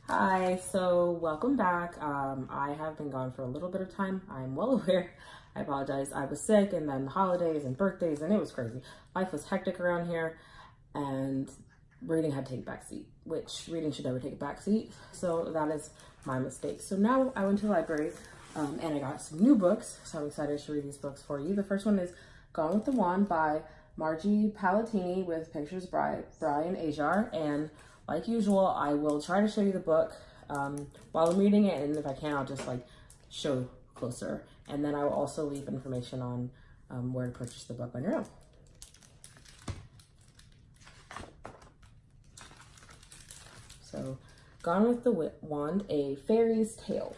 Hi, so welcome back. I have been gone for a little bit of time. I'm well aware. I apologize. I was sick and then the holidays and birthdays and it was crazy. Life was hectic around here and reading had to take a back seat, which reading should never take a back seat. So that is my mistake. So now I went to the library and I got some new books. So I'm excited to read these books for you. The first one is Gone with the Wand by Margie Palatini with pictures by Brian Ajar. And like usual, I will try to show you the book while I'm reading it, and if I can, I'll just like show closer. And then I will also leave information on where to purchase the book on your own. So, Gone with the Wand, A Fairy's Tale.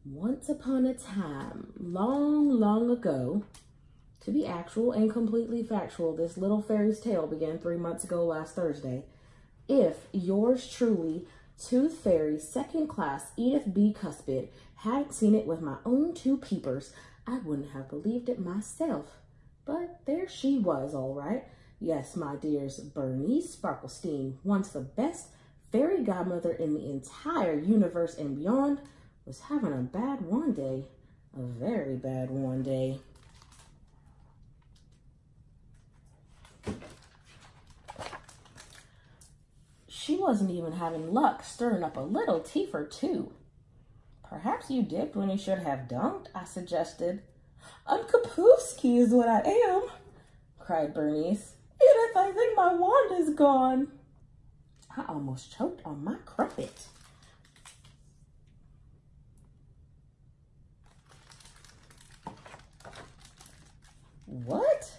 Once upon a time, long, long ago, to be actual and completely factual, this little fairy's tale began 3 months ago last Thursday. If yours truly, Tooth Fairy, second class Edith B. Cuspid, hadn't seen it with my own two peepers, I wouldn't have believed it myself. But there she was, all right. Yes, my dears, Bernice Sparklestein, once the best fairy godmother in the entire universe and beyond, was having a bad one day. A very bad one day. She wasn't even having luck stirring up a little tea for two. Perhaps you dipped when you should have dunked, I suggested. Unkapoofsky is what I am, cried Bernice. Edith, I think my wand is gone. I almost choked on my crumpet. What?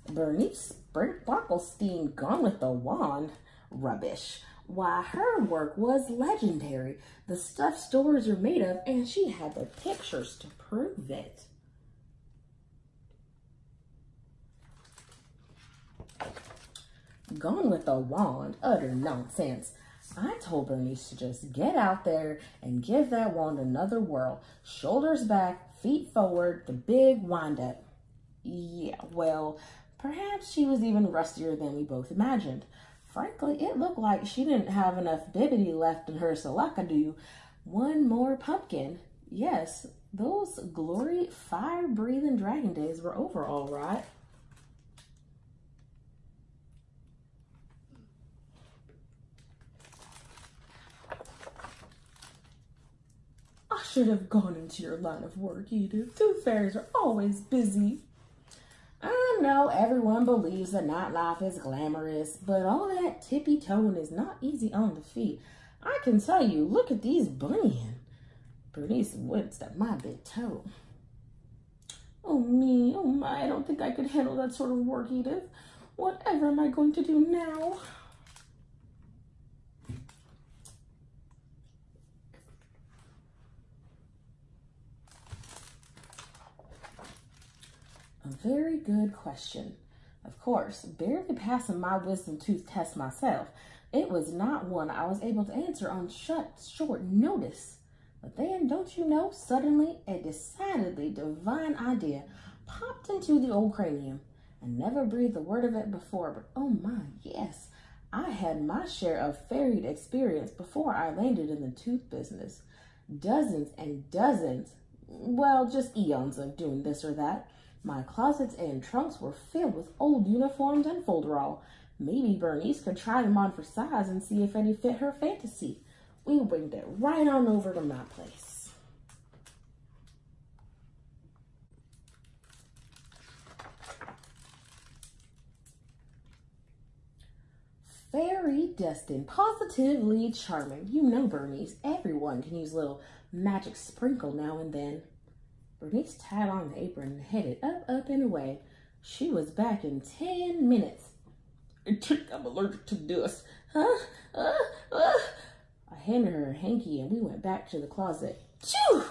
Bernice Sparklestein gone with the wand? Rubbish. Why, her work was legendary. The stuff stores are made of, and she had the pictures to prove it. Gone with the wand? Utter nonsense. I told Bernice to just get out there and give that wand another whirl. Shoulders back, feet forward, the big wind up. Yeah, well, perhaps she was even rustier than we both imagined. Frankly, it looked like she didn't have enough bibbity left in her salakadoo. One more pumpkin. Yes, those glory fire-breathing dragon days were over, all right. I should have gone into your line of work, Edith. Tooth fairies are always busy. I know everyone believes that nightlife is glamorous, but all that tippy-toeing is not easy on the feet. I can tell you, look at these bunions. Bernice winced at my big toe. Oh me, oh my, I don't think I could handle that sort of work, Edith. Whatever am I going to do now? A very good question. Of course, barely passing my wisdom tooth test myself, it was not one I was able to answer on short notice. But then, don't you know, suddenly a decidedly divine idea popped into the old cranium. I never breathed a word of it before, but oh my, yes, I had my share of fairy experience before I landed in the tooth business. Dozens and dozens, well, just eons of doing this or that. My closets and trunks were filled with old uniforms and folderol. Maybe Bernice could try them on for size and see if any fit her fantasy. We winged it right on over to my place. Fairy destined, positively charming. You know, Bernice, everyone can use a little magic sprinkle now and then. Bernice tied on the apron and headed up, and away. She was back in 10 minutes. I think I'm allergic to dust. Huh? I handed her a hanky and we went back to the closet. Phew!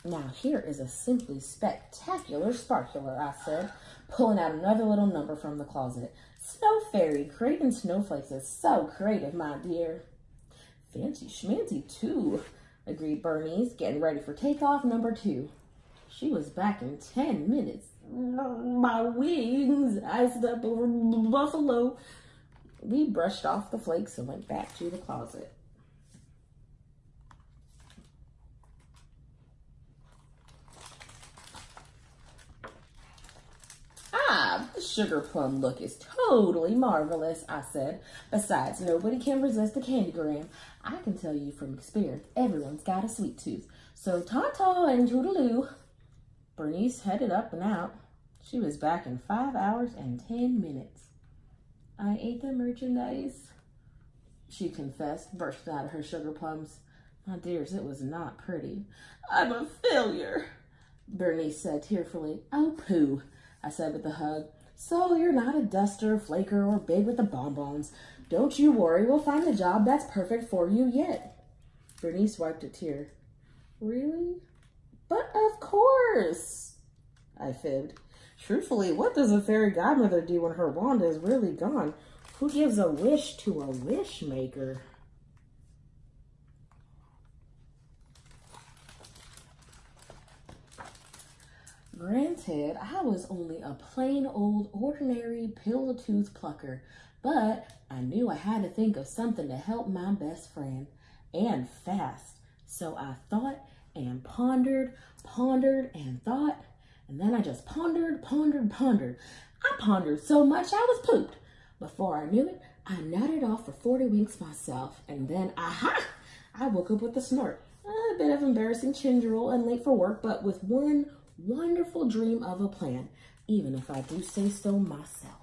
Now here is a simply spectacular sparkular, I said, pulling out another little number from the closet. Snow Fairy, creating snowflakes is so creative, my dear. Fancy schmancy too, agreed Bernice, getting ready for takeoff number 2. She was back in 10 minutes. My wings, I stepped over buffalo. We brushed off the flakes and went back to the closet. Ah, the sugar plum look is totally marvelous, I said. Besides, nobody can resist a candygram. I can tell you from experience, everyone's got a sweet tooth. So ta-ta and toodaloo. Bernice headed up and out. She was back in 5 hours and 10 minutes. I ate the merchandise, she confessed, bursting out of her sugar plums. My dears, it was not pretty. I'm a failure, Bernice said tearfully. Oh, pooh, I said with a hug. So you're not a duster, flaker, or big with the bonbons. Don't you worry, we'll find a job that's perfect for you yet. Bernice wiped a tear. Really? But of course, I fibbed. Truthfully, what does a fairy godmother do when her wand is really gone? Who gives a wish to a wish maker? Granted, I was only a plain old ordinary pill-a-tooth plucker, but I knew I had to think of something to help my best friend, and fast. So I thought and pondered and thought, and then I just pondered. I pondered so much I was pooped. Before I knew it, I nodded off for 40 winks myself, and then, aha, I woke up with a snort. A bit of embarrassing chin drool and late for work, but with one wonderful dream of a plan, even if I do say so myself.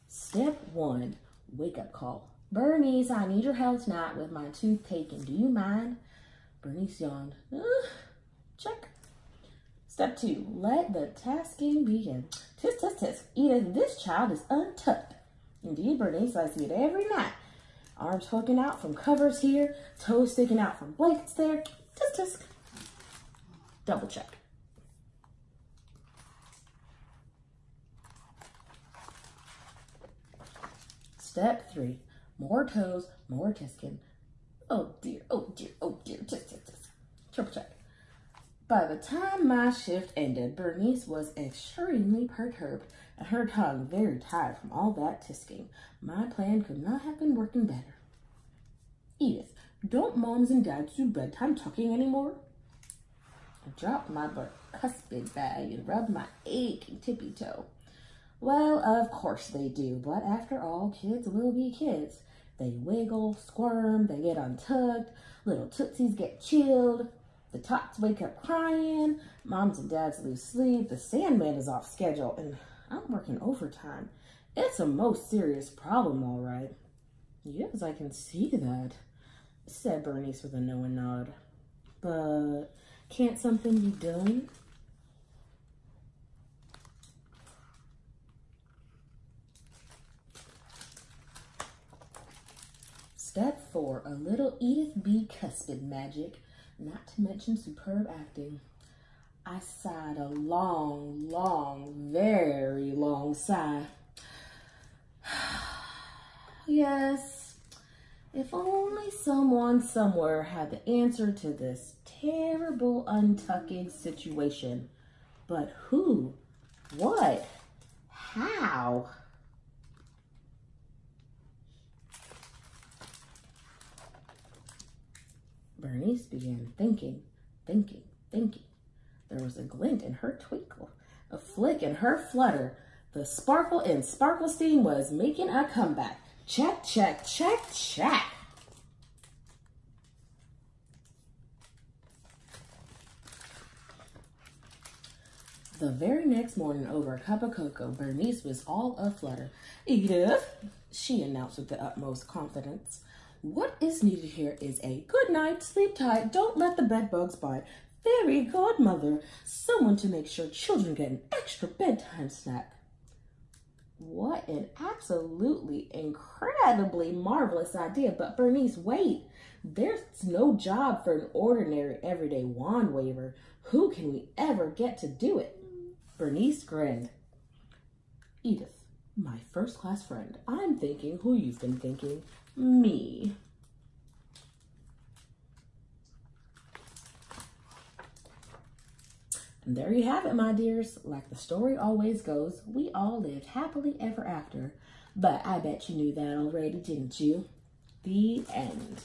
Step 1, wake-up call. Bernice, I need your help tonight with my tooth taken. Do you mind? Bernice yawned. Check. Step 2, let the tasking begin. Tisk, tisk, tisk. Edith, this child is untucked. Indeed, Bernice, I see it every night. Arms hooking out from covers here, toes sticking out from blankets there. Tisk, tisk. Double check. Step 3, more toes, more tisking. Oh dear, oh dear, oh dear, tisk, tisk, tisk. Triple check. By the time my shift ended, Bernice was extremely perturbed and her tongue very tired from all that tisking. My plan could not have been working better. Edith, don't moms and dads do bedtime tucking anymore? I dropped my cuspid bag and rubbed my aching tippy toe. Well, of course they do, but after all, kids will be kids. They wiggle, squirm, they get untucked, little tootsies get chilled, the tots wake up crying, moms and dads lose sleep, the Sandman is off schedule, and I'm working overtime. It's a most serious problem, all right. Yes, I can see that, said Bernice with a knowing nod. But can't something be done? Step 4, a little Edith B. Cuspid magic, not to mention superb acting. I sighed a long, very long sigh. Yes, if only someone somewhere had the answer to this terrible untucking situation. But who? What? How? Bernice began thinking. There was a glint in her twinkle, a flick in her flutter. The sparkle in Sparklestein was making a comeback. Check, check, check, check. The very next morning, over a cup of cocoa, Bernice was all aflutter. Edith, she announced with the utmost confidence, what is needed here is a good night, sleep tight, don't let the bed bugs bite, fairy godmother, someone to make sure children get an extra bedtime snack. What an absolutely incredibly marvelous idea. But Bernice, wait, there's no job for an ordinary everyday wand waver. Who can we ever get to do it? Bernice grinned. Edith, My first class friend. I'm thinking who you've been thinking. Me. And there you have it, my dears. Like the story always goes, we all lived happily ever after. But I bet you knew that already, didn't you? The end.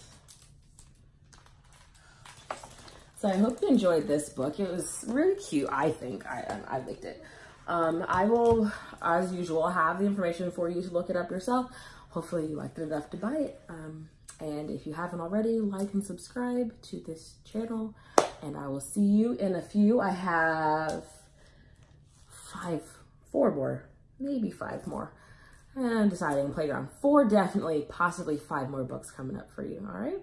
So I hope you enjoyed this book. It was really cute, I think. I liked it. I will, as usual, have the information for you to look it up yourself. Hopefully you liked it enough to buy it. And if you haven't already, like and subscribe to this channel. And I will see you in a few. I have 4 more, maybe 5 more. And I'm deciding Playground. 4 definitely, possibly 5 more books coming up for you, all right?